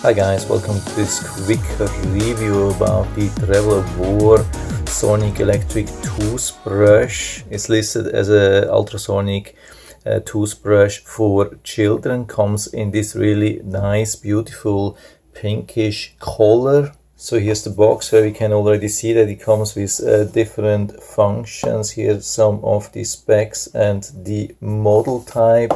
Hi guys, welcome to this quick review about the TRVLAEWOR Sonic Electric Toothbrush. It's listed as an ultrasonic toothbrush for children. Comes in this really nice, beautiful pinkish color. So here's the box where we can already see that it comes with different functions. Here some of the specs and the model type.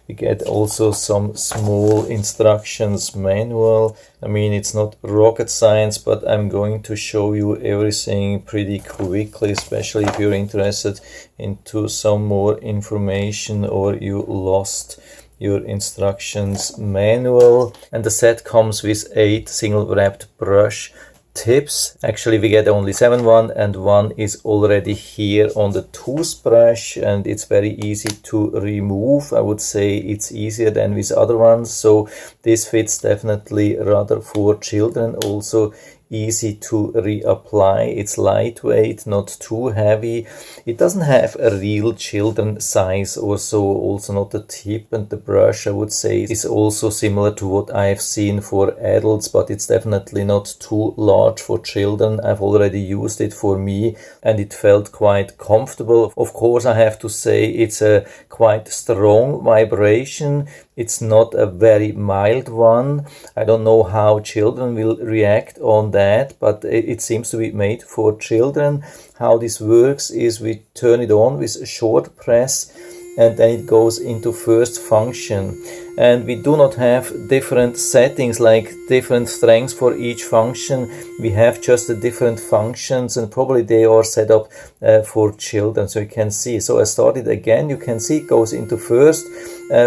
We get also some small instructions manual. I mean, it's not rocket science, but I'm going to show you everything pretty quickly, especially if you're interested into some more information or you lost your instructions manual. And the set comes with 8 single wrapped brush tips. Actually, we get only 7 and one is already here on the toothbrush, and it's very easy to remove. I would say it's easier than with other ones, so this fits definitely rather for children. Also easy to reapply. It's lightweight, not too heavy. It doesn't have a real children size or so, also not the tip, and the brush I would say is also similar to what I've seen for adults, but it's definitely not too large for children. I've already used it for me and it felt quite comfortable. Of course, I have to say it's a quite strong vibration. It's not a very mild one. I don't know how children will react on that, but it seems to be made for children. How this works is we turn it on with a short press and then it goes into first function. And we do not have different settings, like different strengths for each function. We have just the different functions, and probably they are set up for children, so you can see. So I started again, you can see it goes into first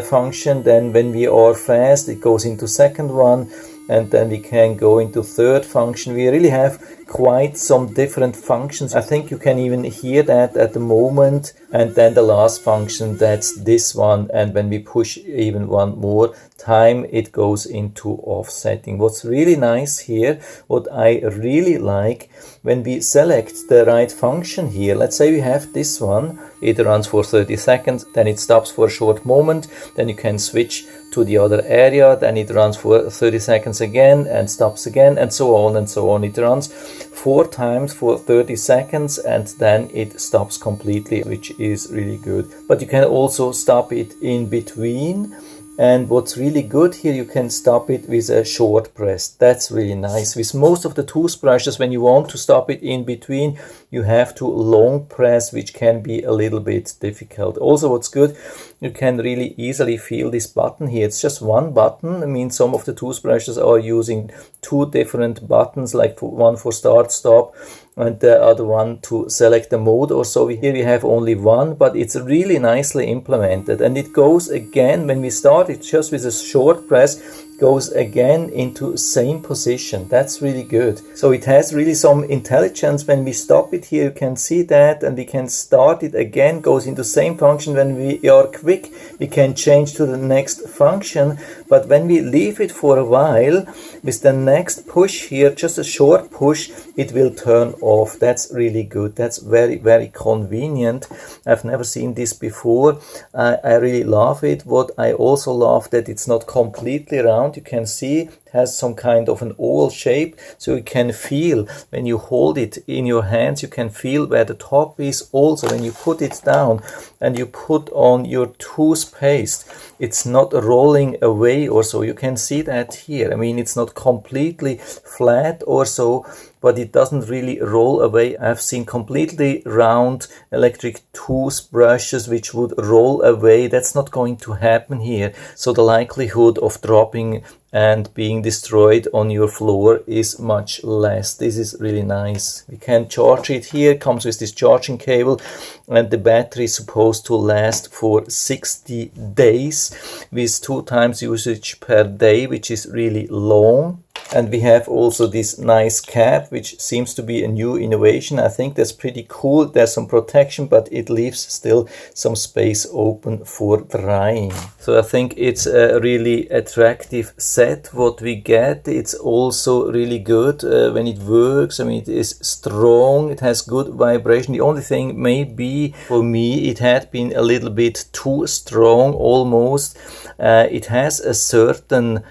function, then when we are fast it goes into second one, and then we can go into third function. We really have quite some different functions. I think you can even hear that at the moment. And then the last function, that's this one, and when we push even one more time it goes into offsetting. What's really nice here, what I really like, when we select the right function here, let's say we have this one, it runs for 30 seconds, then it stops for a short moment, then you can switch to the other area, then it runs for 30 seconds again and stops again, and so on and so on. It runs 4 times for 30 seconds and then it stops completely, which is really good. But you can also stop it in between. And what's really good here, you can stop it with a short press. That's really nice. With most of the toothbrushes, when you want to stop it in between, you have to long press, which can be a little bit difficult. Also, what's good, you can really easily feel this button here. It's just one button. I mean, some of the toothbrushes are using 2 different buttons, like one for start, stop, and the other one to select the mode or so. Here we have only one, but it's really nicely implemented, and it goes again when we start it just with a short press, goes again into same position. That's really good. So it has really some intelligence. When we stop it here, you can see that, and we can start it again, goes into same function. When we are quick, we can change to the next function, but when we leave it for a while, with the next push here, just a short push, it will turn off. That's really good. That's very, very convenient. I've never seen this before. I really love it. What I also love, that it's not completely round. You can see it has some kind of an oval shape, so you can feel when you hold it in your hands, you can feel where the top is. Also, when you put it down and you put on your toothpaste, it's not rolling away or so. You can see that here. I mean, it's not completely flat or so, but it doesn't really roll away. I've seen completely round electric toothbrushes which would roll away. That's not going to happen here. So the likelihood of dropping and being destroyed on your floor is much less. This is really nice. We can charge it here. It comes with this charging cable, and the battery is supposed to last for 60 days with 2 times usage per day, which is really long. And we have also this nice cap, which seems to be a new innovation. I think that's pretty cool. There's some protection, but it leaves still some space open for drying. So I think it's a really attractive set what we get. It's also really good when it works. I mean, it is strong, it has good vibration. The only thing maybe for me, it had been a little bit too strong almost. It has a certain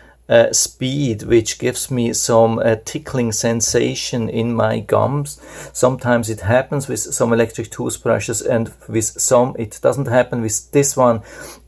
speed, which gives me some tickling sensation in my gums. Sometimes it happens with some electric toothbrushes, and with some it doesn't happen. With this one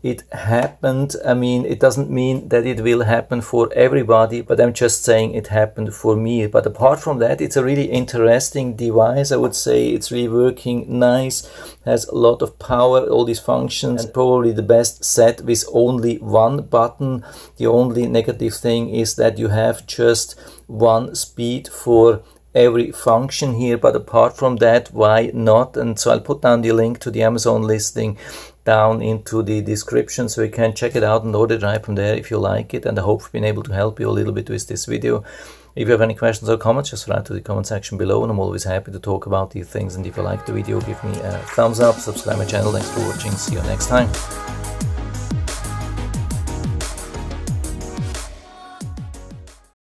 it happened. I mean, it doesn't mean that it will happen for everybody, but I'm just saying it happened for me. But apart from that, it's a really interesting device. I would say it's really working nice, has a lot of power, all these functions, and probably the best set with only one button. The only negative thing is that you have just one speed for every function here, but apart from that, why not? And so I'll put down the link to the Amazon listing down into the description, so you can check it out and order it right from there if you like it. And I hope I've been able to help you a little bit with this video. If you have any questions or comments, just write to the comment section below, and I'm always happy to talk about these things. And if you like the video, give me a thumbs up, subscribe my channel. Thanks for watching, see you next time.